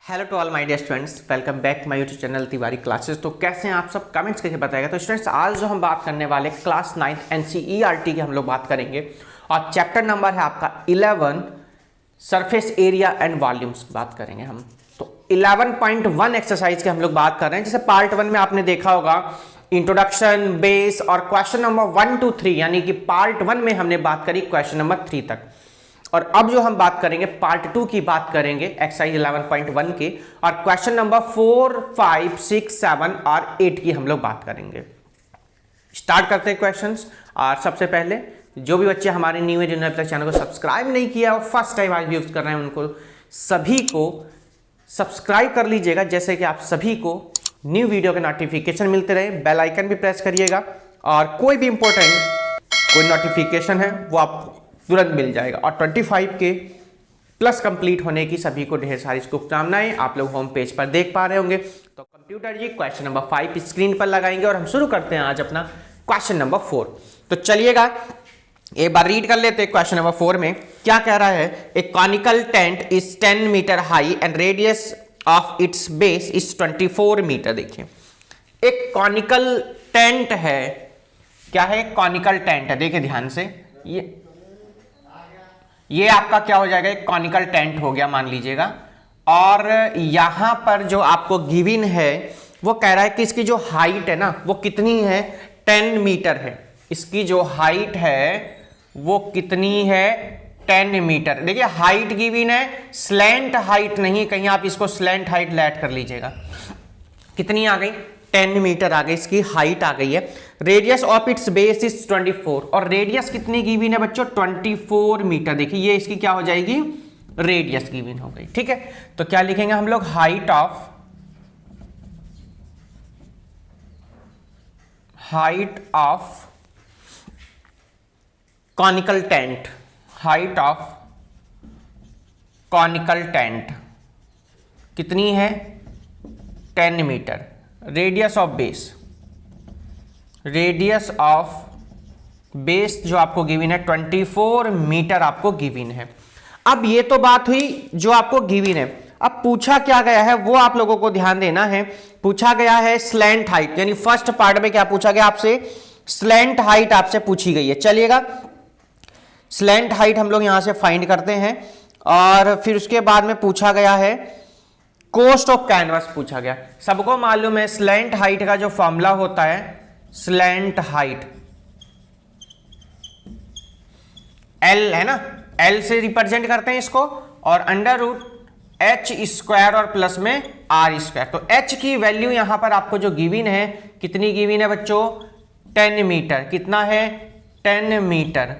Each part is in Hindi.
Hello to all my dear students, welcome back to my YouTube channel Tiwari classes. तो कैसे हैं आप सब, कमेंट्स करके बताएगा। तो स्टूडेंट्स, आज जो हम बात करने वाले क्लास 9th एनसीईआरटी की हम लोग बात करेंगे और चैप्टर नंबर है आपका 11 सरफेस एरिया एंड वॉल्यूम्स बात करेंगे हम। तो 11.1 एक्सरसाइज की हम लोग बात कर रहे हैं। जैसे पार्ट 1 में आपने देखा होगा इंट्रोडक्शन, बेस और क्वेश्चन नंबर 1 to 3, यानी कि पार्ट 1 में हमने बात करी क्वेश्चन नंबर 3 तक। और अब जो हम बात करेंगे पार्ट 2 की बात करेंगे एक्सरसाइज 11.1 की, और क्वेश्चन नंबर 4, 5, 6, 7 और 8 की हम लोग बात करेंगे। स्टार्ट करते हैं क्वेश्चंस। और सबसे पहले जो भी बच्चे हमारे न्यू है, जिन्होंने अब तक चैनल को सब्सक्राइब नहीं किया और फर्स्ट टाइम आज यूज कर रहे हैं, उनको सभी को सब्सक्राइब कर लीजिएगा, जैसे कि आप सभी को न्यू वीडियो के नोटिफिकेशन मिलते रहे। बेल आइकन भी प्रेस करिएगा और कोई भी इंपॉर्टेंट कोई नोटिफिकेशन है वो आप तुरंत मिल जाएगा। और 25 के प्लस कंप्लीट होने की सभी को ढेर सारी शुभकामनाएं। आप लोग होम पेज पर देख पा रहे होंगे। तो कंप्यूटर जी क्वेश्चन नंबर 5 स्क्रीन पर लगाएंगे और हम शुरू करते हैं आज अपना क्वेश्चन नंबर 4। तो चलिएगा एक बार रीड कर लेते हैं। क्वेश्चन नंबर 4 में क्या कह रहा है, a conical tent is 10 metre high and radius of its base is 24 metre. देखिए एक कॉनिकल टेंट है। क्या है? कॉनिकल टेंट है। देखिए ध्यान से, ये आपका क्या हो जाएगा, एक कॉनिकल टेंट हो गया मान लीजिएगा। और यहां पर जो आपको गिवन है वो कह रहा है कि इसकी जो हाइट है ना वो कितनी है, 10 मीटर है। इसकी जो हाइट है वो कितनी है, 10 मीटर। देखिए हाइट गिवन है, स्लैंट हाइट नहीं, कहीं आप इसको स्लैंट हाइट ऐड कर लीजिएगा। कितनी आ गई, 10 मीटर आ गई, इसकी हाइट आ गई है। Radius of its base is 24, और रेडियस कितनी गिवन है बच्चों, 24 मीटर। देखिए ये इसकी क्या हो जाएगी, रेडियस गिवन हो गई। ठीक है, तो क्या लिखेंगे हम लोग, height of conical tent, height of conical tent कितनी है, 10 metre. Radius of base, radius of base जो आपको गिवन है 24 मीटर आपको गिवन है। अब ये तो बात हुई जो आपको गिवन है। अब पूछा क्या गया है वो आप लोगों को ध्यान देना है। पूछा गया है स्लैंट हाइट, यानी फर्स्ट पार्ट में क्या पूछा गया आपसे, स्लैंट हाइट आपसे पूछी गई है। चलिएगा स्लैंट हाइट हम लोग यहां से फाइंड करते हैं। और फिर उसके बाद में पूछा गया है कोस्ट ऑफ कैनवस पूछा गया। सबको मालूम है स्लैंट हाइट का जो फॉर्मूला होता है, स्लैंट हाइट L है ना, L से रिप्रेजेंट करते हैं इसको, और अंडर रूट h स्क्वायर और प्लस में r स्क्वायर। तो h की वैल्यू यहां पर आपको जो गिवन है, कितनी गिवन है बच्चों, 10 मीटर। कितना है, 10 मीटर।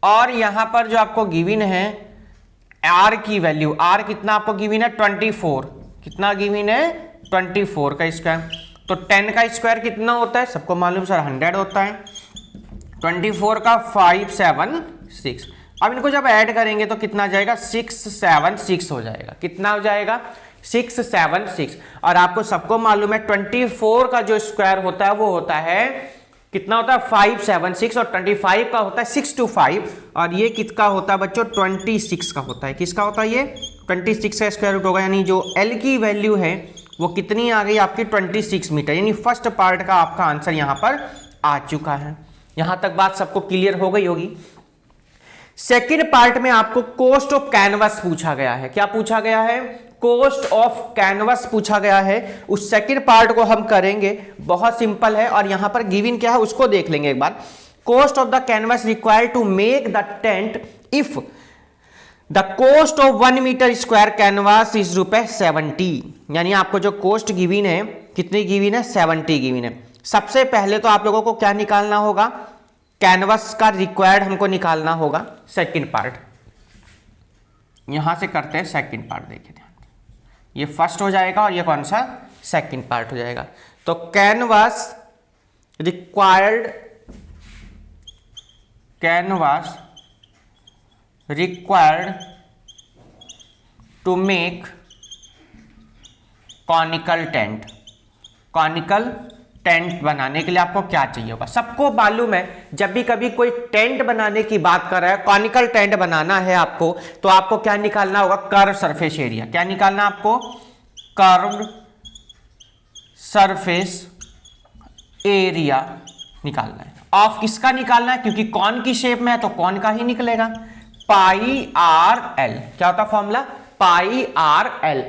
और यहां पर जो आपको गिवन है r की वैल्यू, r कितना आपको गिवन है, 24। कितना गिवन है, 24 का स्क्वायर। तो 10 का स्क्वायर कितना होता है, सबको मालूम सर 100 होता है। 24 का 576। अब इनको जब ऐड करेंगे तो कितना जाएगा, 676 हो जाएगा। कितना हो जाएगा, 676। और आपको सबको मालूम है 24 का जो स्क्वायर होता है वो होता है कितना होता है, 576, और 25 का होता है 625, और ये किसका होता है बच्चों, 26 का होता है। किसका होता है ये, 26 का स्क्वायर रूट होगा। यानी जो L की वैल्यू है वो कितनी आ गई आपकी, 26 मीटर। यानी फर्स्ट पार्ट का आपका आंसर यहां पर आ चुका है। यहां तक बात सबको क्लियर हो गई होगी। सेकंड पार्ट में आपको कोस्ट ऑफ कैनवस पूछा गया है। क्या पूछा गया है, कोस्ट ऑफ कैनवस पूछा गया है। उस सेकंड पार्ट को हम करेंगे, बहुत सिंपल है। और यहां पर गिवन क्या है उसको देख लेंगे एक बार। Cost of the canvas required to make the tent if the cost of 1 metre square canvas is ₹70। यानी आपको जो कोस्ट गिवन है, कितनी गिवन है, 70 गिवन है। सबसे पहले तो आप लोगों को क्या निकालना होगा, कैनवास का रिक्वायर्ड हमको निकालना होगा। सेकंड पार्ट यहां से करते हैं, सेकंड पार्ट देखिए ध्यान, ये फर्स्ट हो जाएगा और ये कौन सा, सेकंड पार्ट हो जाएगा। तो canvas required to make conical tent बनाने के लिए आपको क्या चाहिए होगा? सबको मालूम है जब भी कभी कोई टेंट बनाने की बात कर रहा है, कॉनिकल टेंट बनाना है आपको, तो आपको क्या निकालना होगा? Curve surface area. क्या निकालना आपको? कर्व सरफेस एरिया निकालना है। ऑफ किसका निकालना है? क्योंकि कॉन की शेप में है तो कॉन का ही निकलेगा। पाई आर एल, क्या होता फॉर्मूला? पाई आर एल।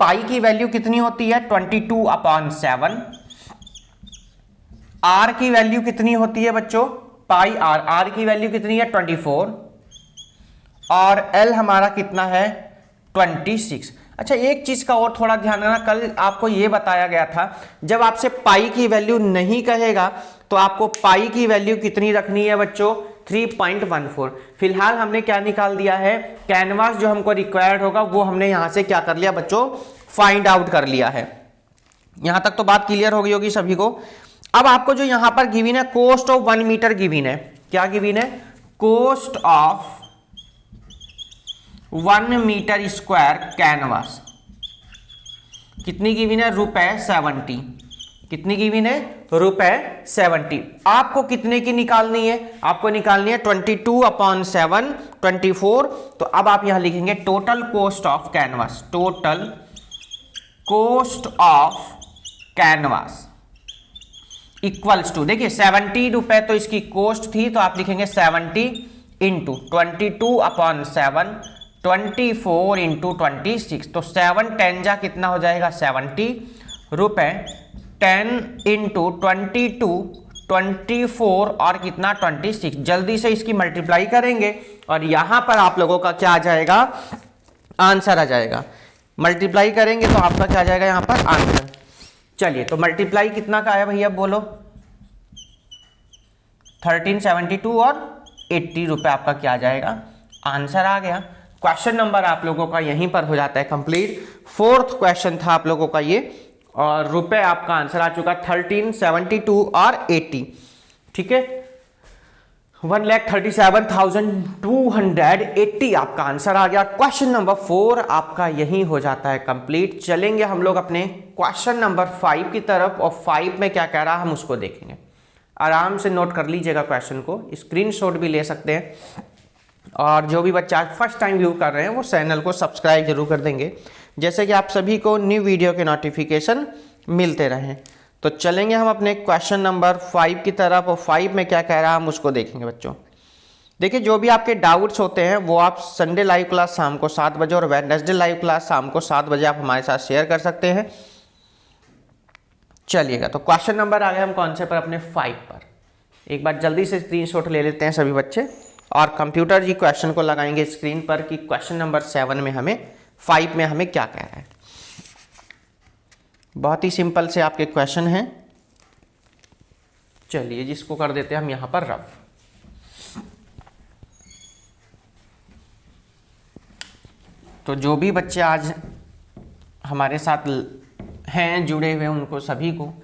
पाई की वैल्यू कितनी होती है? 22/7। आर की वैल्यू कितनी होती है बच्चों? पाई आर। आर की वैल्यू कितनी है? 24। और एल हमारा कितना है? 26। अच्छा, एक चीज का और थोड़ा ध्यान रखना, कल आपको यह बताया गया था जब आपसे पाई की वैल्यू नहीं कहेगा तो आपको पाई की वैल्यू कितनी रखनी है बच्चों? 3.14। फिलहाल हमने क्या निकाल दिया है? कैनवास जो हमको रिक्वायर्ड होगा वो हमने यहां से क्या कर लिया बच्चों? फाइंड आउट कर लिया है। यहां तक तो बात क्लियर हो गई होगी सभी को। अब आपको जो यहां पर गिवन है, कोस्ट ऑफ 1 मीटर गिवन है। क्या गिवन है? Cost of 1 metre square canvas कितनी गिवन है? ₹70। कितनी गिवन है? ₹70। आपको कितने की निकालनी है? आपको निकालनी है 22/7, 24। तो अब आप यहां लिखेंगे total cost of canvas. Total cost of canvas equals to, देखिए ₹70 तो इसकी कोस्ट थी, तो आप लिखेंगे 70 इंटू 22/7, 24 इंटू 26। तो 7 10 जा कितना हो जाएगा? ₹70। 10 इंटू 22, 24 और कितना? 26। जल्दी से इसकी मल्टीप्लाई करेंगे और यहां पर आप लोगों का क्या आ जाएगा? आंसर आ जाएगा। मल्टीप्लाई करेंगे तो आपका क्या आ जाएगा यहां पर? आंसर। चलिए, तो मल्टीप्लाई कितना का आया भैया बोलो? 1372 और ₹80 आपका क्या आ जाएगा? आंसर आ गया। क्वेश्चन नंबर आप लोगों का यहीं पर हो जाता है कंप्लीट। 4th क्वेश्चन था आप लोगों का ये, और रुपए आपका आंसर आ चुका 1372 और 80। ठीक है, 1,37,280 आपका आंसर आ गया। क्वेश्चन नंबर 4 आपका यही हो जाता है कंप्लीट। चलेंगे हम लोग अपने क्वेश्चन नंबर 5 की तरफ, और 5 में क्या कह रहा है हम उसको देखेंगे। आराम से नोट कर लीजिएगा क्वेश्चन को, स्क्रीनशॉट भी ले सकते हैं। और जो भी बच्चा फर्स्ट टाइम व्यू कर रहे हैं वो चैनल को सब्सक्राइब जरूर कर देंगे, जैसे कि आप सभी को न्यू वीडियो के नोटिफिकेशन मिलते रहें। तो चलेंगे हम अपने क्वेश्चन नंबर 5 की तरफ, और 5 में क्या कह रहा है हम उसको देखेंगे बच्चों। देखिए, जो भी आपके डाउट्स होते हैं वो आप संडे लाइव क्लास शाम को 7 बजे और वेडनेसडे लाइव क्लास शाम को 7 बजे आप हमारे साथ शेयर कर सकते हैं। चलिएगा, तो क्वेश्चन नंबर आ गए हम कौन से पर? अपने 5 पर। एक बार जल्दी से स्क्रीनशॉट ले लेते हैं सभी बच्चे, और कंप्यूटर जी क्वेश्चन को लगाएंगे स्क्रीन पर कि क्वेश्चन नंबर 7 में हमें 5 में हमें क्या कह रहा है। बहुत ही सिंपल से आपके क्वेश्चन हैं। चलिए, जिसको कर देते हैं हम यहां पर रफ। तो जो भी बच्चे आज हमारे साथ हैं जुड़े हुए, उनको सभी को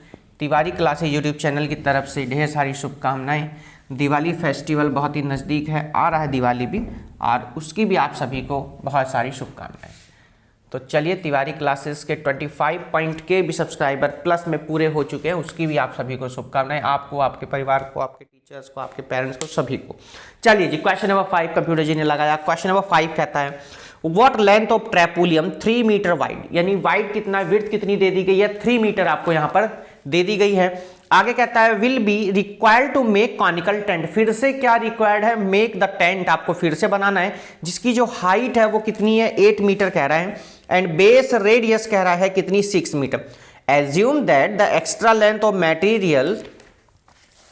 तिवारी क्लासेस यूट्यूब चैनल की तरफ से ढेर सारी शुभकामनाएं। दिवाली फेस्टिवल बहुत ही नज़दीक है, आ रहा है दिवाली भी, और उसकी भी आप सभी को बहुत सारी शुभकामनाएं। तो चलिए, तिवारी क्लासेस के 25 पॉइंट के भी सब्सक्राइबर प्लस में पूरे हो चुके हैं, उसकी भी आप सभी को शुभकामनाएं, आपको, आपके परिवार को, आपके टीचर्स को, आपके पेरेंट्स को, सभी को। चलिए जी, क्वेश्चन नंबर 5 कंप्यूटर जी ने लगाया। क्वेश्चन नंबर 5 कहता है what length of tarpaulin 3 metre wide, यानी वाइड कितना, विड्थ कितनी दे दी गई है? 3 मीटर आपको यहाँ पर दे दी गई है। आगे कहता है will be required to make conical tent, फिर से क्या रिक्वायर्ड है? मेक द टेंट, आपको फिर से बनाना है, जिसकी जो हाइट है वो कितनी है? 8 मीटर कह रहा है, एंड बेस रेडियस कह रहा है कितनी? 6 metre. Assume that the extra length of material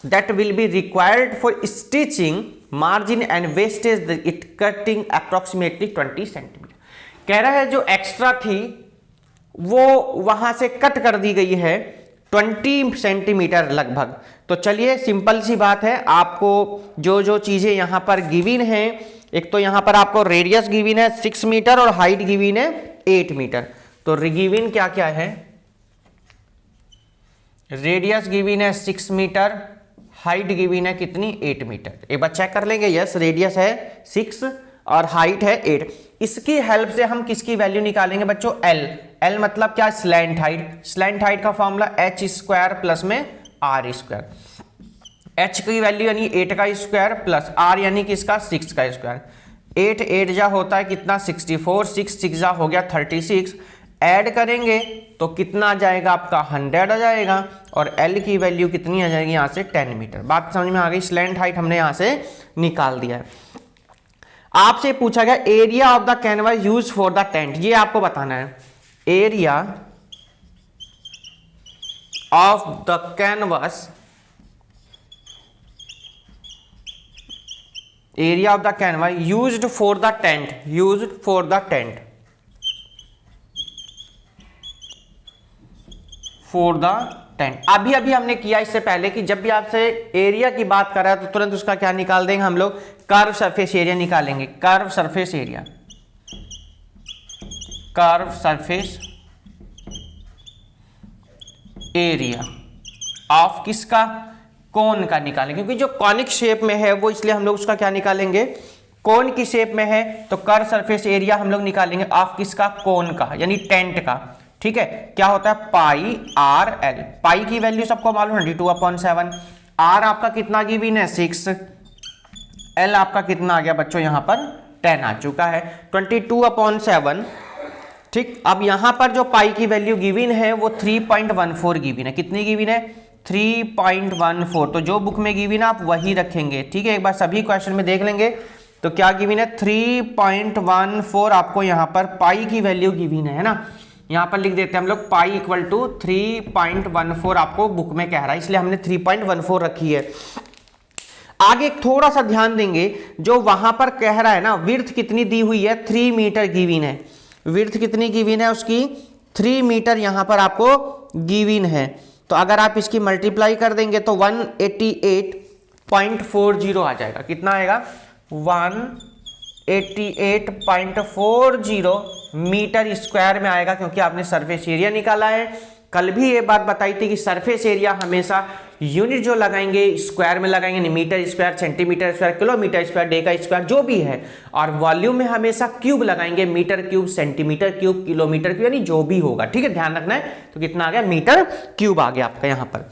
that will be required for stitching margin and wastage it cutting approximately 20 centimetre. कह रहा है जो एक्स्ट्रा थी वो वहां से कट कर दी गई है 20 सेंटीमीटर लगभग। तो चलिए, सिंपल सी बात है, आपको जो जो चीजें यहां पर गिवन है, एक तो यहां पर आपको रेडियस गिवन है 6 मीटर और हाइट गिवन है 8 मीटर। तो गिवन क्या क्या है? रेडियस गिवन है 6 मीटर, हाइट गिवन है कितनी? 8 मीटर। एक बार चेक कर लेंगे, यस रेडियस है 6 और हाइट है 8। इसकी हेल्प से हम किसकी वैल्यू निकालेंगे बच्चों? एल। एल मतलब क्या? Slant height. स्लैंट हाइट का फॉर्मूला h² प्लस में आर स्क्वायर, h की वैल्यू यानी 8 का स्क्वायर प्लस r यानी कि इसका 6 का स्क्वायर। 8 8 जा होता है कितना 64, 6 6 जा हो गया 36, ऐड करेंगे तो कितना आ जाएगा आपका 100 आ जाएगा, और l की वैल्यू कितनी आ जाएगी यहाँ से 10 मीटर। बात समझ में आ गई, स्लैंट हाइट हमने यहाँ से निकाल दिया है। आपसे पूछा गया area of the canvas use for the tent, ये आपको बताना है। Area of the canvas, area of the canvas used for the tent, used for the tent, for the tent. अभी अभी हमने किया इससे पहले कि जब भी आपसे एरिया की बात कर रहा है तो तुरंत उसका क्या निकाल देंगे हम लोग, कर्व सरफेस एरिया निकालेंगे। Curve surface area, curve surface area of किसका, कोन का निकालेंगे, क्योंकि जो कॉनिक शेप में है वो, इसलिए हम लोग उसका क्या निकालेंगे, कोन की शेप में है तो कर्व सरफेस एरिया हम लोग निकालेंगे ऑफ किसका, कोन का, यानी टेंट का। ठीक है, क्या होता है पाई आर एल, पाई की वैल्यू सबको मालूम है 22/7, आर आपका कितना गिवन है 6, एल आपका कितना आ गया बच्चों यहाँ पर 10 आ चुका है 22/7। ठीक, अब यहाँ पर जो पाई की वैल्यू गिवन है वो 3.14 गिवन है, कितनी गिवन है 3.14, तो जो बुक में गिवन है आप वही रखेंगे। ठीक है, एक बार सभी क्वेश्चन में देख लेंगे तो क्या गिवन है 3.14 आपको यहाँ पर पाई की वैल्यू गिवन है ना, यहाँ पर लिख देते हैं हम लोग पाई इक्वल टू 3.14 आपको बुक में कह रहा है, इसलिए हमने 3.14 रखी है। आगे थोड़ा सा ध्यान देंगे, जो वहां पर कह रहा है ना विड्थ कितनी दी हुई है 3 मीटर गिवन है, विड्थ कितनी गिवन है उसकी 3 मीटर यहां पर आपको गिवन है, तो अगर आप इसकी मल्टीप्लाई कर देंगे तो 188.40 आ जाएगा, कितना आएगा 188.40 मीटर स्क्वायर में आएगा, क्योंकि आपने सरफेस एरिया निकाला है। कल भी ये बात बताई थी कि सरफेस एरिया हमेशा यूनिट जो लगाएंगे स्क्वायर में लगाएंगे, नहीं metre square, centimetre square, kilometre square, deca square जो भी है, और वॉल्यूम में हमेशा क्यूब लगाएंगे, metre cube, centimetre cube, kilometre cube, यानी जो भी होगा। ठीक है, ध्यान रखना है। तो कितना आ गया मीटर क्यूब आ गया आपका यहाँ पर।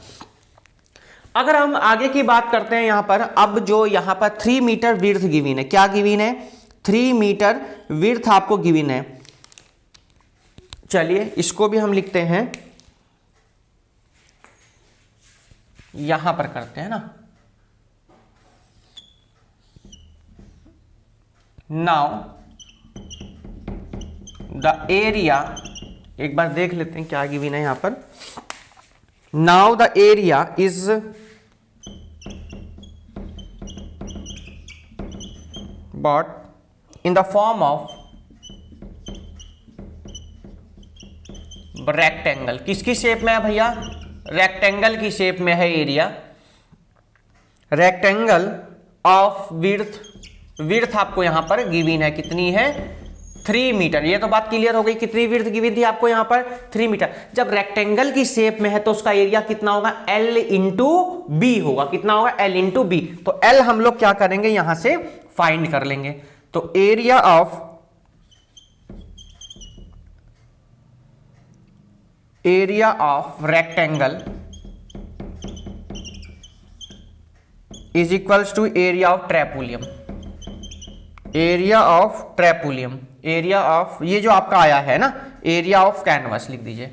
अगर हम आगे की बात करते हैं यहाँ पर, अब जो यहाँ पर 3 मीटर विड्थ गिवन है, क्या गिवन है 3 मीटर विड्थ आपको गिवन है। चलिए इसको भी हम लिखते हैं, यहां पर करते हैं ना, नाउ द एरिया, एक बार देख लेते हैं क्या गिवन है यहां पर। Now the area is bought in the form of rectangle, किसकी शेप में है भैया, रेक्टेंगल की शेप में है area, rectangle of width, width आपको यहां पर गिवन है कितनी है 3 मीटर। ये तो बात क्लियर हो गई, कितनी विड्थ गिवन थी आपको यहां पर 3 मीटर। जब रेक्टेंगल की शेप में है तो उसका एरिया कितना होगा L इंटू बी होगा, कितना होगा L इंटू बी। तो L हम लोग क्या करेंगे यहां से फाइंड कर लेंगे, तो area of rectangle is equals to area of tarpaulin, area of tarpaulin, area of, ये जो आपका आया है ना एरिया ऑफ कैनवस लिख दीजिए,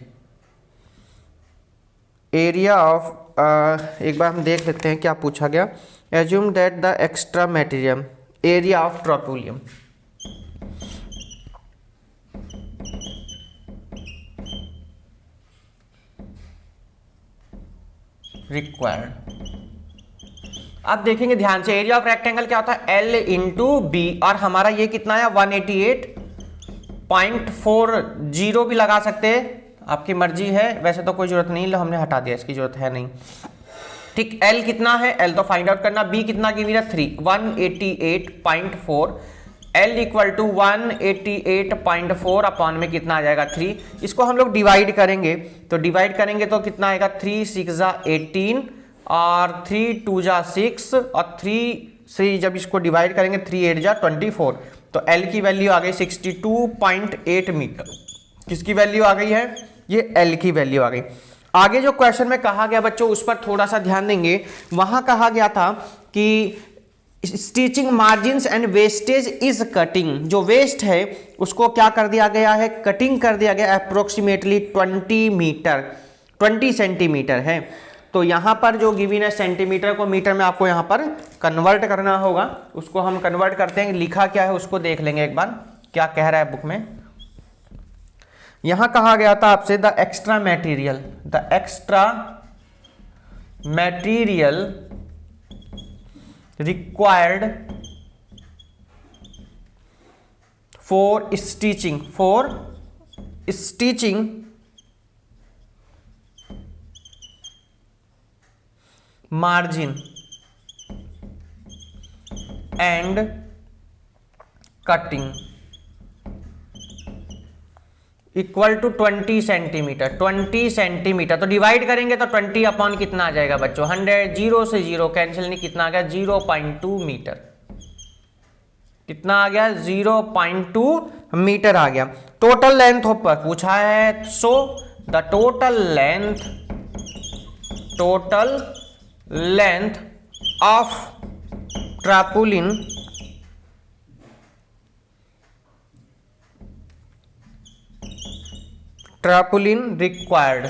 एरिया ऑफ, एक बार हम देख लेते हैं क्या पूछा गया। Assume that the extra material, area of tarpaulin, required. अब देखेंगे ध्यान से, एरिया ऑफ रेक्टेंगल क्या होता है L इंटू बी, और हमारा ये कितना है 188.40 भी लगा सकते हैं, आपकी मर्जी है, वैसे तो कोई जरूरत नहीं, हमने हटा दिया, इसकी जरूरत है नहीं। ठीक, L कितना है, L तो फाइंड आउट करना, B कितना गिवन है 3, 188.4, L इक्वल टू 188.4 अपॉन में कितना आ जाएगा 3। इसको हम लोग डिवाइड करेंगे, तो डिवाइड करेंगे तो कितना आएगा 3 6 जा 18 और 3 2 जा 6 और 3 से जब इसको डिवाइड करेंगे 3 8 जा 24, तो L की वैल्यू आ गई 62.8 मीटर। किसकी वैल्यू आ गई है, ये L की वैल्यू आ गई। आगे जो क्वेश्चन में कहा गया बच्चों उस पर थोड़ा सा ध्यान देंगे। वहां कहा गया था कि stitching margins and wastage is cutting, जो वेस्ट है उसको क्या कर दिया गया है, कटिंग कर दिया गया अप्रोक्सीमेटली 20 सेंटीमीटर है। तो यहां पर जो गिवन है सेंटीमीटर को मीटर में आपको यहां पर कन्वर्ट करना होगा, उसको हम कन्वर्ट करते हैं, लिखा क्या है उसको देख लेंगे एक बार क्या कह रहा है बुक में। यहां कहा गया था आपसे the extra material required for stitching margin and cutting equal to 20 centimetre. 20 centimetre तो डिवाइड करेंगे तो 20 अपॉन कितना आ जाएगा बच्चों 100, 0 से 0 कैंसिल नहीं, कितना आ गया 0.2 मीटर। कितना आ गया 0.2 मीटर आ गया। टोटल लेंथ पर पूछा है, so the total length of tarpaulin required.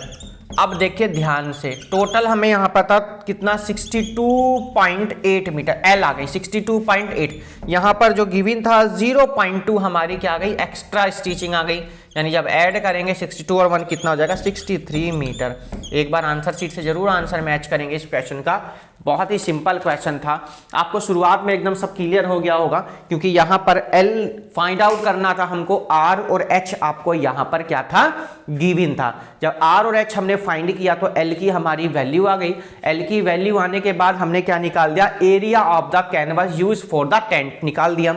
अब देखिए ध्यान से, टोटल हमें यहां पता कितना 62.8 मीटर, एल आ गई 62.8। यहां पर जो गिवन था 0.2 हमारी क्या आ गई, एक्स्ट्रा स्टिचिंग आ गई, यानी जब ऐड करेंगे 62 और 1 कितना हो जाएगा 63 मीटर। एक बार आंसर शीट से जरूर आंसर मैच करेंगे इस क्वेश्चन का। बहुत ही सिंपल क्वेश्चन था, आपको शुरुआत में एकदम सब क्लियर हो गया होगा, क्योंकि यहां पर एल फाइंड आउट करना था हमको, आर और एच आपको यहां पर क्या था गिवन था। जब आर और एच हमने फाइंड किया तो एल की हमारी वैल्यू आ गई। एल की वैल्यू आने के बाद हमने क्या निकाल दिया, area of the canvas use for the tent निकाल दिया,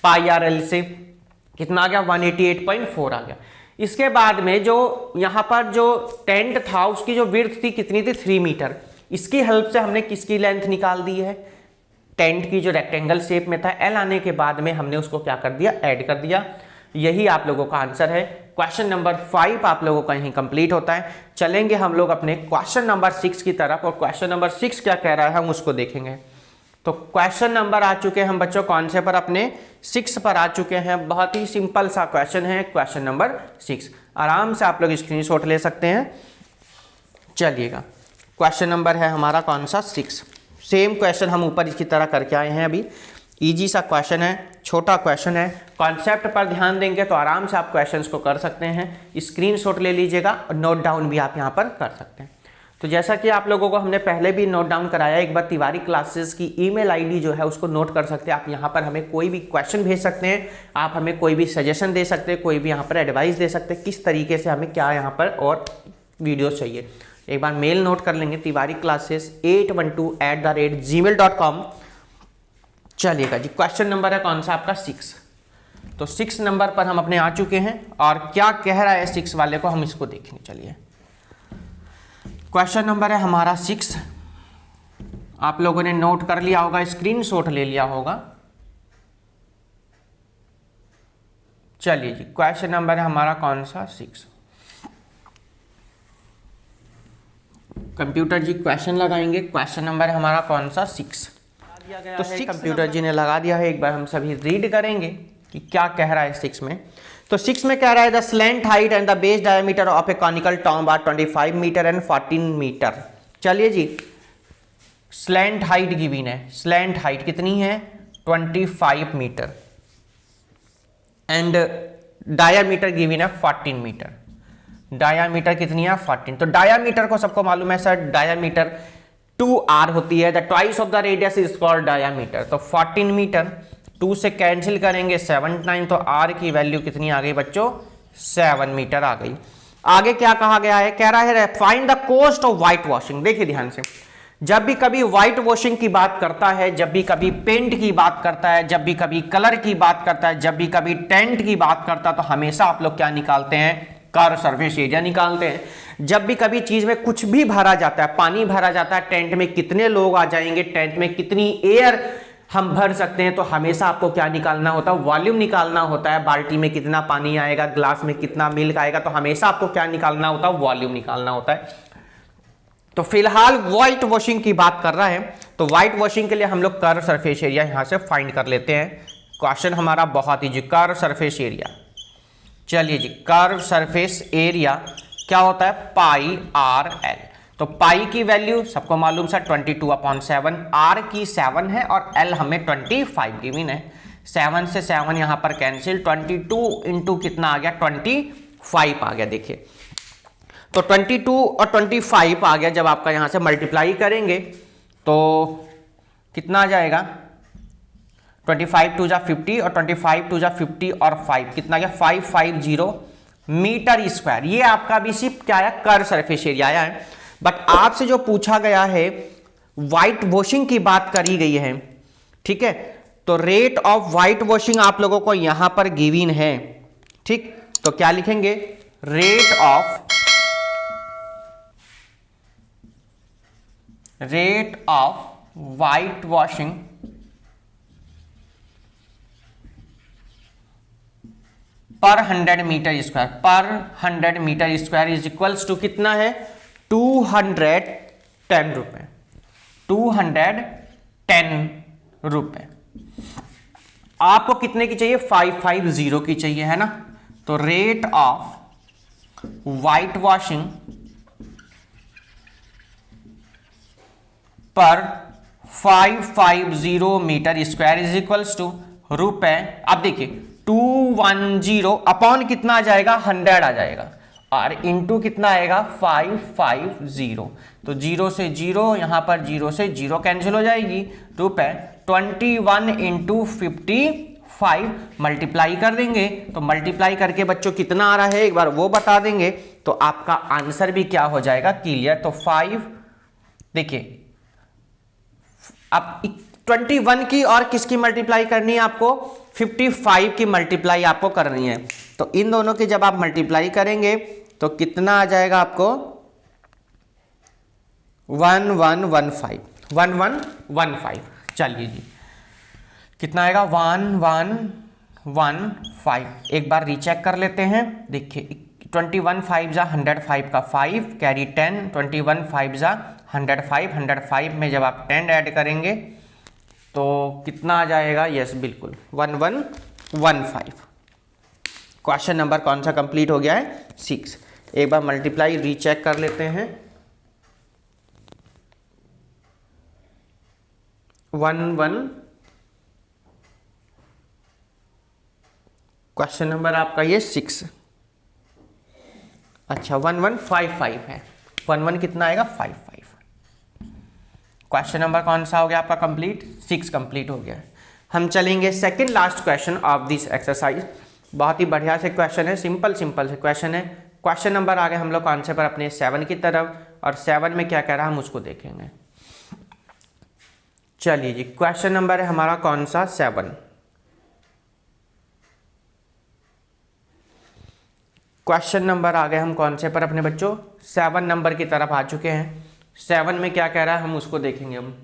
पाई आर एल से कितना आ गया 188.4 आ गया। इसके बाद में जो यहां पर जो टेंट था उसकी जो विड्थ थी कितनी थी 3 मीटर। इसकी हेल्प से हमने किसकी लेंथ निकाल दी है, टेंट की जो रेक्टेंगल शेप में था। एल आने के बाद में हमने उसको क्या कर दिया, ऐड कर दिया। यही आप लोगों का आंसर है। क्वेश्चन नंबर 5 आप लोगों का यहीं कंप्लीट होता है। चलेंगे हम लोग अपने क्वेश्चन नंबर 6 की तरफ, और क्वेश्चन नंबर 6 क्या कह रहा है हम उसको देखेंगे। तो क्वेश्चन नंबर आ चुके हैं हम बच्चों कौन से पर, अपने 6 पर आ चुके हैं। बहुत ही सिंपल सा क्वेश्चन है क्वेश्चन नंबर 6, आराम से आप लोग स्क्रीनशॉट ले सकते हैं। चलिएगा, क्वेश्चन नंबर है हमारा कौन सा 6। सेम क्वेश्चन हम ऊपर इसकी तरह करके आए हैं अभी। इजी सा क्वेश्चन है, छोटा क्वेश्चन है, कॉन्सेप्ट पर ध्यान देंगे तो आराम से आप क्वेश्चंस को कर सकते हैं। स्क्रीनशॉट ले लीजिएगा और नोट डाउन भी आप यहाँ पर कर सकते हैं। तो जैसा कि आप लोगों को हमने पहले भी नोट डाउन कराया, एक बार तिवारी क्लासेस की ईमेल आईडी जो है उसको नोट कर सकते हैं। आप यहाँ पर हमें कोई भी क्वेश्चन भेज सकते हैं, आप हमें कोई भी सजेशन दे सकते हैं, कोई भी यहाँ पर एडवाइस दे सकते हैं किस तरीके से हमें क्या यहाँ पर और वीडियो चाहिए। एक बार मेल नोट कर लेंगे, तिवारी क्लासेस 812@gmail.com। चलिएगा जी, क्वेश्चन नंबर है कौन सा आपका 6। तो 6 नंबर पर हम अपने आ चुके हैं, और क्या कह रहा है 6 वाले को हम इसको देखेंगे। चलिए, क्वेश्चन नंबर है हमारा 6। आप लोगों ने नोट कर लिया होगा, स्क्रीनशॉट ले लिया होगा। चलिए जी, क्वेश्चन नंबर है हमारा कौन सा 6। कंप्यूटर जी क्वेश्चन लगाएंगे, क्वेश्चन नंबर है हमारा कौन सा 6। तो 6 कंप्यूटर जी ने लगा दिया है, एक बार हम सभी रीड करेंगे कि क्या कह रहा है 6 में। तो 6 में कह रहा है the slant height and the base diameter of a conical tomb are 25 metre and 14 metre. चलिए जी, स्लैंट हाइट गिवन है, स्लैंट हाइट कितनी है 25 मीटर एंड डायामीटर गिवन है 14 मीटर। डायामीटर कितनी है 14। तो डायामीटर को सबको मालूम है सर, डायामीटर 2r होती है, the twice of the radius is called diameter. तो 14 मीटर 2 से कैंसिल करेंगे 7 9, तो r की वैल्यू कितनी आ गई बच्चों 7 मीटर आ गई। आगे क्या कहा गया है, कह रहा है find the cost of white washing. देखिए ध्यान से, जब भी कभी व्हाइट वॉशिंग की बात करता है, जब भी कभी पेंट की बात करता है, जब भी कभी कलर की बात करता है, जब भी कभी टेंट की बात करता है, तो हमेशा आप लोग क्या निकालते हैं, कर सरफेस एरिया निकालते हैं। जब भी कभी चीज में कुछ भी भरा जाता है, पानी भरा जाता है, टेंट में कितने लोग आ जाएंगे, टेंट में कितनी एयर हम भर सकते हैं, तो हमेशा आपको क्या निकालना होता है, वॉल्यूम निकालना होता है। बाल्टी में कितना पानी आएगा, ग्लास में कितना मिल्क आएगा, तो हमेशा आपको क्या निकालना होता है, वॉल्यूम निकालना होता है। तो फिलहाल व्हाइट वॉशिंग की बात कर रहा है, तो व्हाइट वॉशिंग के लिए हम लोग कर्व सरफेस एरिया यहां से फाइंड कर लेते हैं। क्वेश्चन हमारा बहुत इजी, कर्व सरफेस एरिया। चलिए जी, कर्व सरफेस एरिया क्या होता है, पाई आर एल। तो पाई की वैल्यू सबको मालूम सा 22/7, आर की 7 है और एल हमें 25 गिवन है। 7 से 7 यहां पर कैंसिल, 22 इंटू कितना आ गया, 25 आ गया। देखिए तो 22 और 25 आ गया, जब आपका यहां से मल्टीप्लाई करेंगे तो कितना आ जाएगा, 25 टू जा 50 और 25 टू जा 50 और 5 कितना गया, 550 मीटर स्क्वायर। ये आपका भी सिर्फ क्या है, कर्व सरफेस एरिया आया है। बट आपसे जो पूछा गया है, व्हाइट वॉशिंग की बात करी गई है, ठीक है। तो रेट ऑफ व्हाइट वॉशिंग आप लोगों को यहां पर गिवन है, ठीक। तो क्या लिखेंगे, रेट ऑफ व्हाइट वॉशिंग पर 100 मीटर स्क्वायर, पर 100 metre square is equals to कितना है, 210 रुपए, 210 रुपए। आपको कितने की चाहिए, 550 की चाहिए, है ना। तो रेट ऑफ व्हाइट वॉशिंग पर 550 metre square is equals to रुपए। अब देखिए 210 अपॉन कितना आ जाएगा, 100 आ जाएगा, और इंटू कितना आएगा, 550। तो 0 से 0, यहां पर 0 से 0 कैंसिल हो जाएगी, रुपए 21 इंटू 55 मल्टीप्लाई कर देंगे। तो मल्टीप्लाई करके बच्चों कितना आ रहा है, एक बार वो बता देंगे तो आपका आंसर भी क्या हो जाएगा, क्लियर। तो 5, देखिए अब 21 की और किसकी मल्टीप्लाई करनी है आपको, 55 की मल्टीप्लाई आपको करनी है। तो इन दोनों की जब आप मल्टीप्लाई करेंगे तो कितना आ जाएगा आपको, 1115। चलिए जी, कितना आएगा, 1115। एक बार रीचेक कर लेते हैं। देखिए 21 5 जा 105 का 5 कैरी 10, 21 5 जा 105, 105 में जब आप 10 ऐड करेंगे तो कितना आ जाएगा, यस बिल्कुल 1115। क्वेश्चन नंबर कौन सा कंप्लीट हो गया है, 6। एक बार मल्टीप्लाई रीचेक कर लेते हैं। 11, क्वेश्चन नंबर आपका ये 6, अच्छा 1155 है, 11 कितना आएगा, 55। क्वेश्चन नंबर कौन सा हो गया आपका कंप्लीट, 6 कंप्लीट हो गया। हम चलेंगे second last question of this exercise. बहुत ही बढ़िया से क्वेश्चन है, सिंपल से क्वेश्चन है। क्वेश्चन नंबर आ गए हम लोग कौन से पर, अपने 7 की तरफ, और 7 में क्या कह रहा है हम उसको देखेंगे। चलिए जी, क्वेश्चन नंबर है हमारा कौन सा, 7। क्वेश्चन नंबर आ गए हम कौन से पर अपने बच्चों, 7 नंबर की तरफ आ चुके हैं। 7 में क्या कह रहा है हम उसको देखेंगे हम।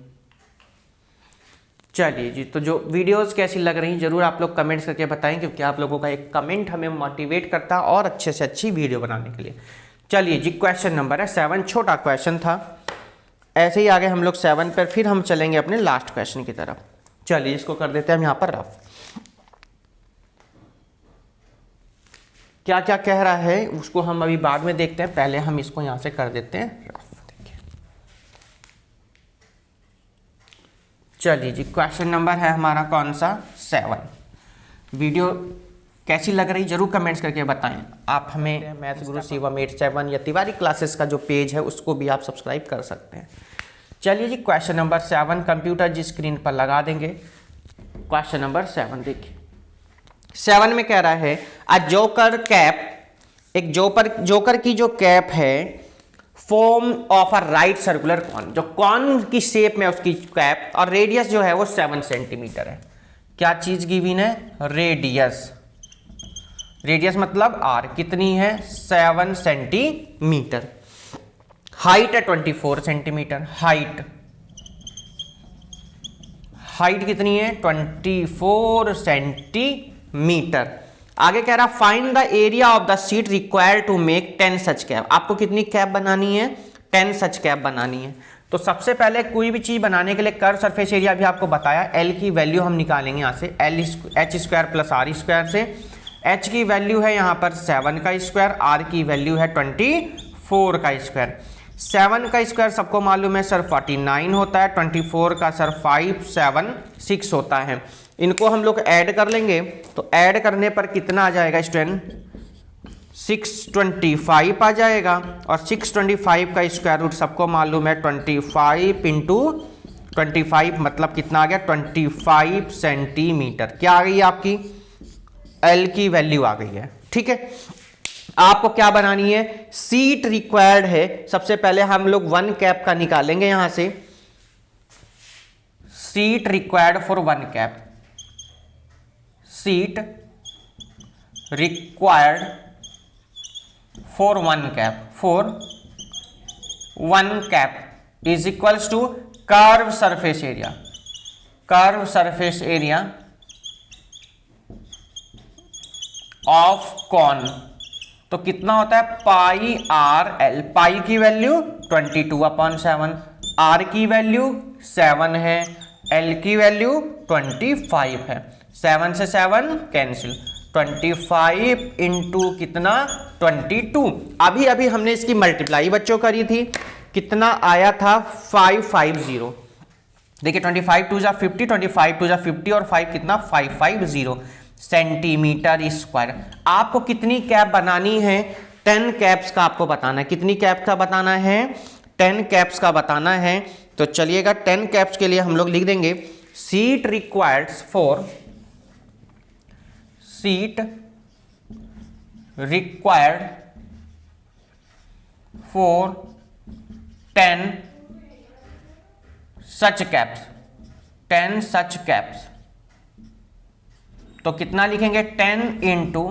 चलिए जी, तो जो वीडियोस कैसी लग रही जरूर आप लोग कमेंट्स करके बताएं, क्योंकि आप लोगों का एक कमेंट हमें मोटिवेट करता है और अच्छे से अच्छी वीडियो बनाने के लिए। चलिए जी, क्वेश्चन नंबर है 7, छोटा क्वेश्चन था। ऐसे ही आगे हम लोग 7 पर, फिर हम चलेंगे अपने लास्ट क्वेश्चन की तरफ। चलिए इसको कर देते हैं हम यहाँ पर रफ। क्या क्या कह रहा है उसको हम अभी बाद में देखते हैं, पहले हम इसको यहाँ से कर देते हैं रफ। चलिए जी, क्वेश्चन नंबर है हमारा कौन सा, 7। वीडियो कैसी लग रही जरूर कमेंट्स करके बताएं। आप हमें मैथ्स गुरु शिवम 87 या तिवारी क्लासेस का जो पेज है उसको भी आप सब्सक्राइब कर सकते हैं। चलिए जी, क्वेश्चन नंबर 7 कंप्यूटर जी स्क्रीन पर लगा देंगे। क्वेश्चन नंबर 7 देखिए, 7 में कह रहा है अ जोकर कैप, एक जोकर की जो कैप है, form of a right circular cone, जो कॉन की शेप में उसकी कैप, और रेडियस जो है वो 7 सेंटीमीटर है। क्या चीज गिवन है, रेडियस मतलब आर कितनी है, 7 सेंटीमीटर। हाइट है 24 सेंटीमीटर, हाइट कितनी है, 24 सेंटीमीटर। आगे कह रहा find the area of the sheet required to make 10 such cap. आपको कितनी कैप बनानी है, 10 सच कैप बनानी है। तो सबसे पहले कोई भी चीज बनाने के लिए कर्व सरफेस एरिया भी आपको बताया, एल की वैल्यू हम निकालेंगे यहाँ से H square plus R square से। एच की वैल्यू है यहाँ पर 7 का स्क्वायर, आर की वैल्यू है 24 का स्क्वायर। 7 का स्क्वायर सबको मालूम है सर 49 होता है, 24 का सर 576 होता है। इनको हम लोग ऐड कर लेंगे, तो ऐड करने पर कितना आ जाएगा स्टूडेंट, 625 आ जाएगा। और 625 का स्क्वायर रूट सबको मालूम है 25 इंटू 25 मतलब कितना आ गया 25 सेंटीमीटर। क्या आ गई आपकी एल की वैल्यू आ गई है। ठीक है, आपको क्या बनानी है, सीट रिक्वायर्ड है। सबसे पहले हम लोग 1 कैप का निकालेंगे यहां से, sheet required for 1 cap, sheet required for 1 cap, for 1 cap is equals to curve surface area, curve surface area of cone. तो कितना होता है पाई आर एल, पाई की वैल्यू 22/7, आर की वैल्यू 7 है, एल की वैल्यू 25 है। 7 से 7 कैंसिल, 25 इंटू कितना 22। अभी अभी हमने इसकी मल्टीप्लाई बच्चों करी थी, कितना आया था 550। देखिए 25 2 जा 50, 25 2 जा 50 और 5 कितना 550 सेंटीमीटर स्क्वायर। आपको कितनी कैप बनानी है, 10 कैप्स का आपको बताना है। कितनी कैप का बताना है, 10 कैप्स का बताना है। तो चलिएगा 10 कैप्स के लिए हम लोग लिख देंगे seat required for, seat required for 10 such caps, 10 such caps. तो कितना लिखेंगे 10 इंटू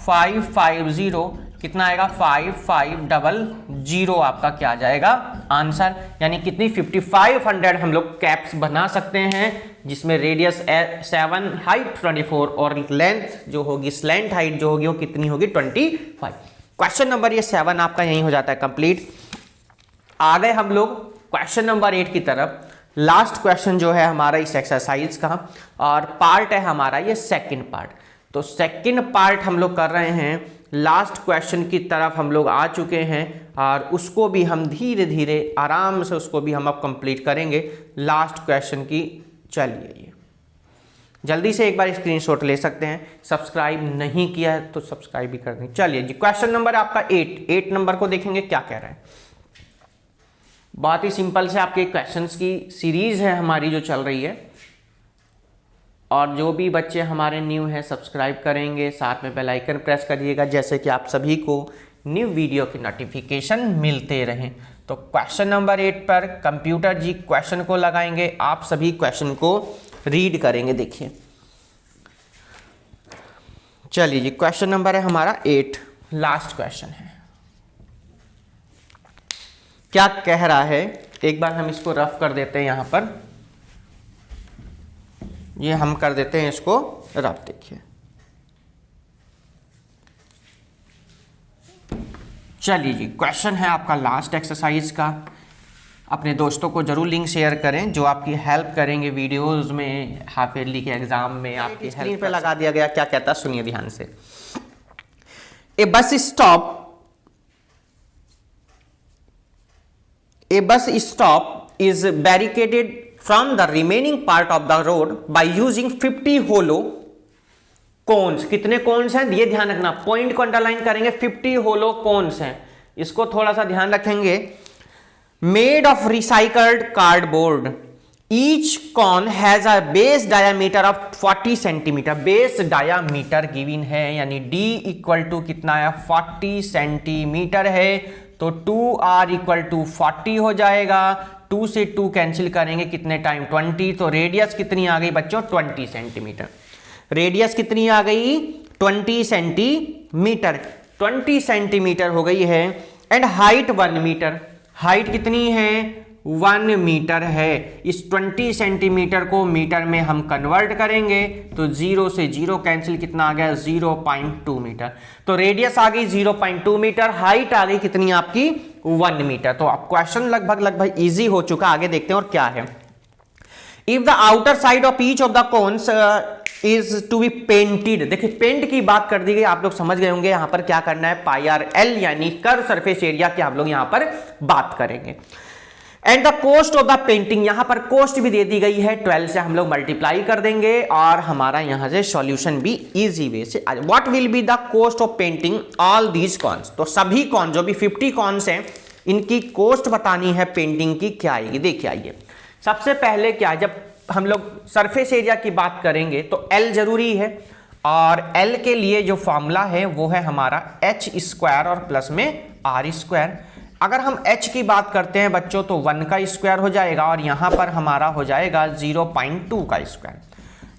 550 कितना आएगा 5500 आपका क्या आ जाएगा आंसर। यानी कितनी 5500 हम लोग कैप्स बना सकते हैं, जिसमें रेडियस 7, हाइट 24 और लेंथ जो होगी, स्लैंट हाइट जो होगी वो कितनी होगी 25। क्वेश्चन नंबर ये 7 आपका यही हो जाता है कंप्लीट। आ गए हम लोग क्वेश्चन नंबर 8 की तरफ। लास्ट क्वेश्चन जो है हमारा इस एक्सरसाइज का, और पार्ट है हमारा ये सेकंड पार्ट। तो सेकंड पार्ट हम लोग कर रहे हैं, लास्ट क्वेश्चन की तरफ हम लोग आ चुके हैं, और उसको भी हम धीरे धीरे आराम से उसको भी हम अब कंप्लीट करेंगे लास्ट क्वेश्चन की। चलिए ये जल्दी से एक बार स्क्रीनशॉट ले सकते हैं, सब्सक्राइब नहीं किया है तो सब्सक्राइब भी कर दें। चलिए जी क्वेश्चन नंबर आपका 8 नंबर को देखेंगे क्या कह रहा है। बहुत ही सिंपल से आपके क्वेश्चंस की सीरीज है हमारी जो चल रही है, और जो भी बच्चे हमारे न्यू हैं सब्सक्राइब करेंगे, साथ में बेल आइकन प्रेस करिएगा, जैसे कि आप सभी को न्यू वीडियो की नोटिफिकेशन मिलते रहें। तो क्वेश्चन नंबर 8 पर कंप्यूटर जी क्वेश्चन को लगाएंगे, आप सभी क्वेश्चन को रीड करेंगे। देखिए चलिए जी क्वेश्चन नंबर है हमारा 8, लास्ट क्वेश्चन है। क्या कह रहा है, एक बार हम इसको रफ कर देते हैं, यहां पर ये हम कर देते हैं इसको रफ। देखिए चलिए जी क्वेश्चन है आपका लास्ट एक्सरसाइज का। अपने दोस्तों को जरूर लिंक शेयर करें जो आपकी हेल्प करेंगे वीडियोस में, हाफ ईयरली के एग्जाम में आपकी स्क्रीन पे लगा दिया गया। क्या कहता है सुनिए ध्यान से। A bus stop is barricaded from the remaining part of the road by using 50 hollow cones। कितने कोन्स हैं ये ध्यान रखना, पॉइंट को अंडरलाइन करेंगे। 50 होलो कोन्स हैं, इसको थोड़ा सा ध्यान रखेंगे। Made of recycled cardboard, each cone has a base diameter of 40 centimetre. Base diameter given है, यानी d इक्वल टू कितना है 40 सेंटीमीटर है। तो 2r इक्वल टू 40 हो जाएगा, 2 से 2 कैंसिल करेंगे कितने टाइम 20। तो रेडियस कितनी आ गई बच्चों 20 सेंटीमीटर। रेडियस कितनी आ गई 20 सेंटीमीटर, 20 सेंटीमीटर हो गई है। एंड हाइट 1 मीटर, हाइट कितनी है 1 मीटर है। इस 20 सेंटीमीटर को मीटर में हम कन्वर्ट करेंगे तो 0 से 0 कैंसिल, कितना आ गया 0.2 मीटर। तो रेडियस आ गई 0.2 मीटर, हाइट आ गई कितनी आपकी 1 मीटर। तो अब क्वेश्चन लगभग इजी हो चुका, आगे देखते हैं और क्या है। If the outer side of each of the cones is to be painted, देखिए पेंट की बात कर दी गई, आप लोग समझ गए होंगे यहां पर क्या करना है, पाई आर एल यानी कर्व सरफेस एरिया की हम लोग यहां पर बात करेंगे। And the cost of the painting, यहां पर कोस्ट भी दे दी गई है, 12 से हम लोग मल्टीप्लाई कर देंगे और हमारा यहां से सॉल्यूशन भी इजी वे से। What will be the cost of painting all these cones, तो सभी कॉन जो भी 50 कॉन्स हैं इनकी कोस्ट बतानी है पेंटिंग की, क्या आएगी। देखिए आइए, सबसे पहले क्या है, जब हम लोग सरफेस एरिया की बात करेंगे तो एल जरूरी है, और एल के लिए जो फॉर्मूला है वो है हमारा एच स्क्वायर और प्लस में आर स्क्वायर। अगर हम h की बात करते हैं बच्चों तो 1 का स्क्वायर हो जाएगा और यहां पर हमारा हो जाएगा 0.2 का स्क्वायर।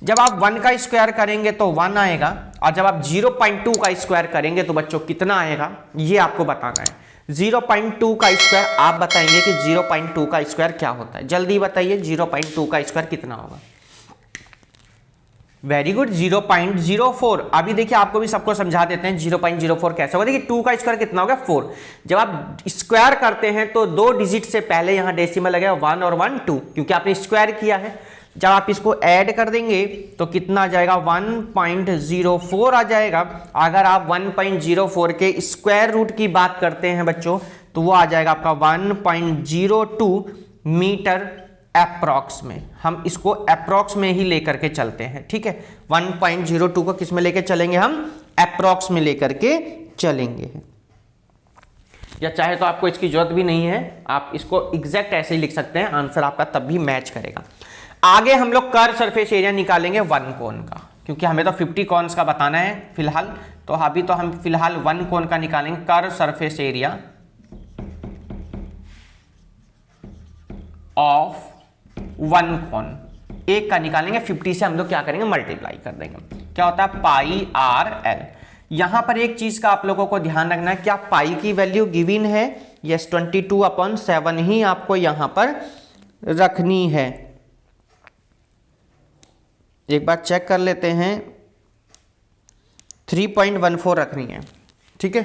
जब आप 1 का स्क्वायर करेंगे तो 1 आएगा, और जब आप 0.2 का स्क्वायर करेंगे तो बच्चों कितना आएगा ये आपको बताना है। 0.2 का स्क्वायर आप बताएंगे कि 0.2 का स्क्वायर क्या होता है, जल्दी बताइए 0.2 का स्क्वायर कितना होगा। Very good, 0.04। अभी देखिए आपको भी सबको समझा देते हैं 0.04 कैसे होगा। देखिए 2 का स्क्वायर कितना होगा 4। जब आप स्क्वायर करते हैं तो 2 डिजिट से पहले यहां डेसिमल लगेगा 1 और 1 2, क्योंकि आपने स्क्वायर किया है। जब आप इसको ऐड कर देंगे तो कितना आ जाएगा 1.04 आ जाएगा। अगर आप 1.04 के स्क्वायर रूट की बात करते हैं बच्चों तो वो आ जाएगा आपका 1.02 मीटर अप्रॉक्स में। हम इसको अप्रॉक्स में ही लेकर के चलते हैं, ठीक है। 1.02 को किस में लेकर चलेंगे, हम अप्रॉक्स में लेकर के चलेंगे। या चाहे तो आपको इसकी जरूरत भी नहीं है, आप इसको एग्जैक्ट ऐसे ही लिख सकते हैं, आंसर आपका तब भी मैच करेगा। आगे हम लोग कर्व सरफेस एरिया निकालेंगे 1 कोन का, क्योंकि हमें तो 50 कॉन्स का बताना है फिलहाल, तो अभी तो हम फिलहाल 1 कोन का निकालेंगे। कर्व सरफेस एरिया ऑफ 1 कोन, एक का निकालेंगे, 50 से हम लोग क्या करेंगे मल्टीप्लाई कर देंगे। क्या होता है पाई आर एल। यहां पर एक चीज का आप लोगों को ध्यान रखना है, क्या पाई की वैल्यू गिवन है, यस 22/7 ही आपको यहां पर रखनी है। एक बार चेक कर लेते हैं, 3.14 रखनी है, ठीक है।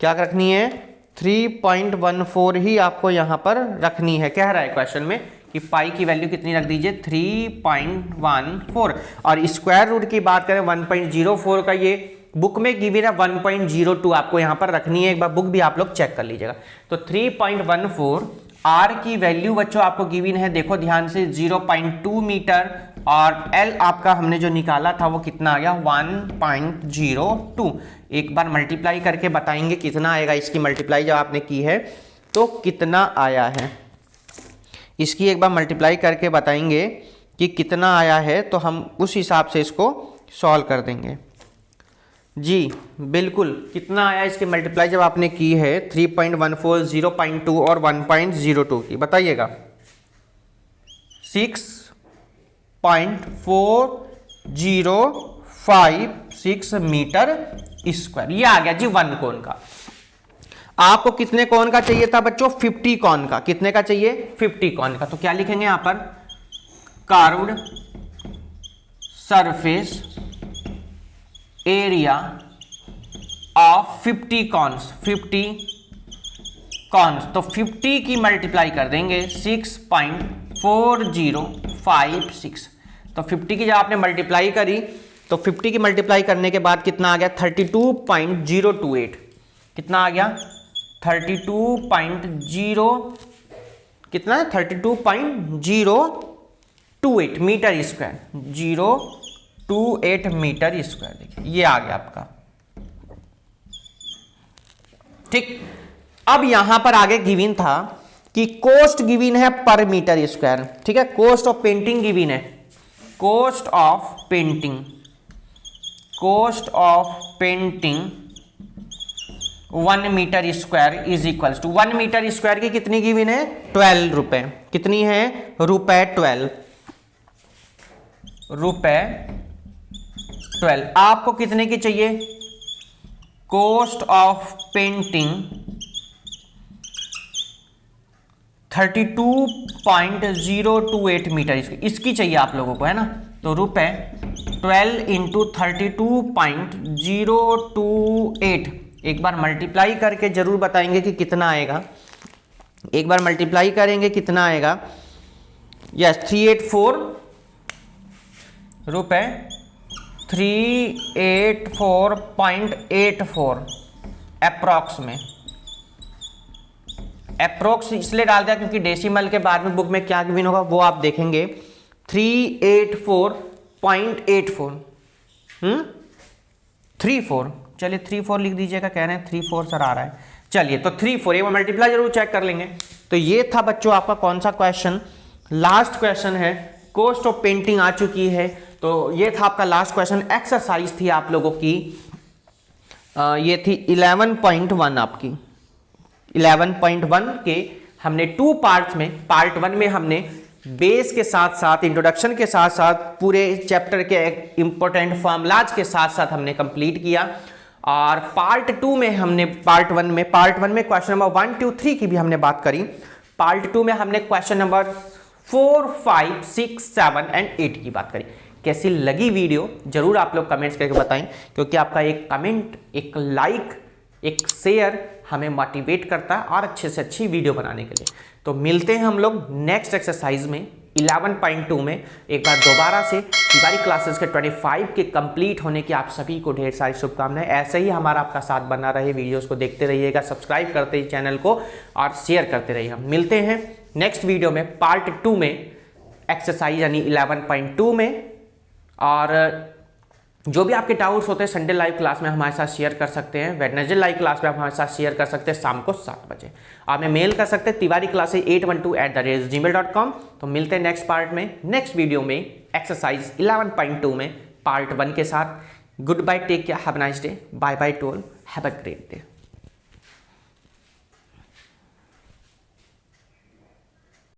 क्या रखनी है 3.14 ही आपको यहां पर रखनी है। कह रहा है क्वेश्चन में कि पाई की वैल्यू कितनी रख दीजिए 3.14, और स्क्वायर रूट की बात करें 1.04 का, ये बुक में गिवन है 1.02 आपको यहां पर रखनी है। एक बार बुक भी आप लोग चेक कर लीजिएगा। तो 3.14, आर की वैल्यू बच्चों आपको गिवन है, देखो ध्यान से 0.2 मीटर, और एल आपका हमने जो निकाला था वो कितना आ गया 1.02। एक बार मल्टीप्लाई करके बताएंगे कितना आएगा। इसकी मल्टीप्लाई जब आपने की है तो कितना आया है, इसकी एक बार मल्टीप्लाई करके बताएंगे कि कितना आया है, तो हम उस हिसाब से इसको सॉल्व कर देंगे। जी बिल्कुल, कितना आया इसकी मल्टीप्लाई जब आपने की है 3.14, 0.2 और 1.02 की, बताइएगा 6.4056 मीटर स्क्वायर, ये आ गया जी 1 कोन का। आपको कितने कौन का चाहिए था बच्चों 50 कौन का, कितने का चाहिए 50 कौन का। तो क्या लिखेंगे यहां पर curved surface area of 50 cons, 50 cons, तो 50 की मल्टीप्लाई कर देंगे 6.4056। तो 50 की जब आपने मल्टीप्लाई करी तो 50 की मल्टीप्लाई करने के बाद कितना आ गया 32.028, कितना आ गया 32.0 कितना है 32.028 मीटर स्क्वायर, 028 मीटर स्क्वायर। देखिए ये आ गया आपका, ठीक। अब यहां पर आगे गिवन था कि कोस्ट गिवन है पर मीटर स्क्वायर, ठीक है। कोस्ट ऑफ पेंटिंग गिवन है, cost of painting, cost of painting 1 metre square is equal to 1 metre square की कितनी गिवन है 12 रुपए, कितनी है रुपए 12, रुपए 12। आपको कितने की चाहिए कोस्ट ऑफ पेंटिंग 32.028 मीटर, इसकी चाहिए आप लोगों को, है ना। तो रुपए 12 इंटू 32.028 एक बार मल्टीप्लाई करके जरूर बताएंगे कि कितना आएगा। एक बार मल्टीप्लाई करेंगे कितना आएगा, यस 384 रुपए, 384.84 अप्रॉक्स में। अप्रोक्स इसलिए डाल दिया क्योंकि डेसिमल के बाद में बुक में क्या गिवन होगा वो आप देखेंगे। 384.84 34, चलिए 34 लिख दीजिएगा, कह रहे हैं 34 सर आ रहा है। चलिए तो 34 एक बार मल्टीप्लाई जरूर चेक कर लेंगे। तो ये था बच्चों आपका कौन सा क्वेश्चन, लास्ट क्वेश्चन है। कॉस्ट ऑफ पेंटिंग आ चुकी है, तो ये था आपका लास्ट क्वेश्चन। एक्सरसाइज थी आप लोगों की ये थी 11.1 आपकी 11.1 के हमने 2 पार्ट्स में, पार्ट 1 में हमने बेस के साथ साथ इंट्रोडक्शन के साथ साथ पूरे चैप्टर के इंपॉर्टेंट फॉर्मूलाज के साथ साथ हमने कंप्लीट किया। और पार्ट 2 में हमने पार्ट 1 में क्वेश्चन नंबर 1, 2, 3 की भी हमने बात करी। पार्ट 2 में हमने क्वेश्चन नंबर 4, 5, 6, 7 एंड 8 की बात करी। कैसी लगी वीडियो जरूर आप लोग कमेंट्स करके बताएं, क्योंकि आपका एक कमेंट, एक लाइक, एक शेयर हमें मोटिवेट करता है और अच्छे से अच्छी वीडियो बनाने के लिए। तो मिलते हैं हम लोग नेक्स्ट एक्सरसाइज में 11.2 में। एक बार दोबारा से तिवारी क्लासेस के 25 के कंप्लीट होने की आप सभी को ढेर सारी शुभकामनाएं। ऐसे ही हमारा आपका साथ बना रहे, वीडियोस को देखते रहिएगा, सब्सक्राइब करते ही चैनल को और शेयर करते रहिएगा। मिलते हैं नेक्स्ट वीडियो में पार्ट 2 में एक्सरसाइज यानी 11.2 में। और जो भी आपके डाउट्स होते हैं संडे लाइव क्लास में हमारे साथ शेयर कर सकते हैं, वेडनेसडे लाइव क्लास में आप हमारे साथ शेयर कर सकते हैं शाम को 7 बजे। आप हमें मेल कर सकते हैं tiwari812@gmail.com। तो मिलते हैं नेक्स्ट पार्ट में, नेक्स्ट वीडियो में एक्सरसाइज 11.2 में पार्ट 1 के साथ। Good bye, take care, have a nice day, bye bye to all, have a great day.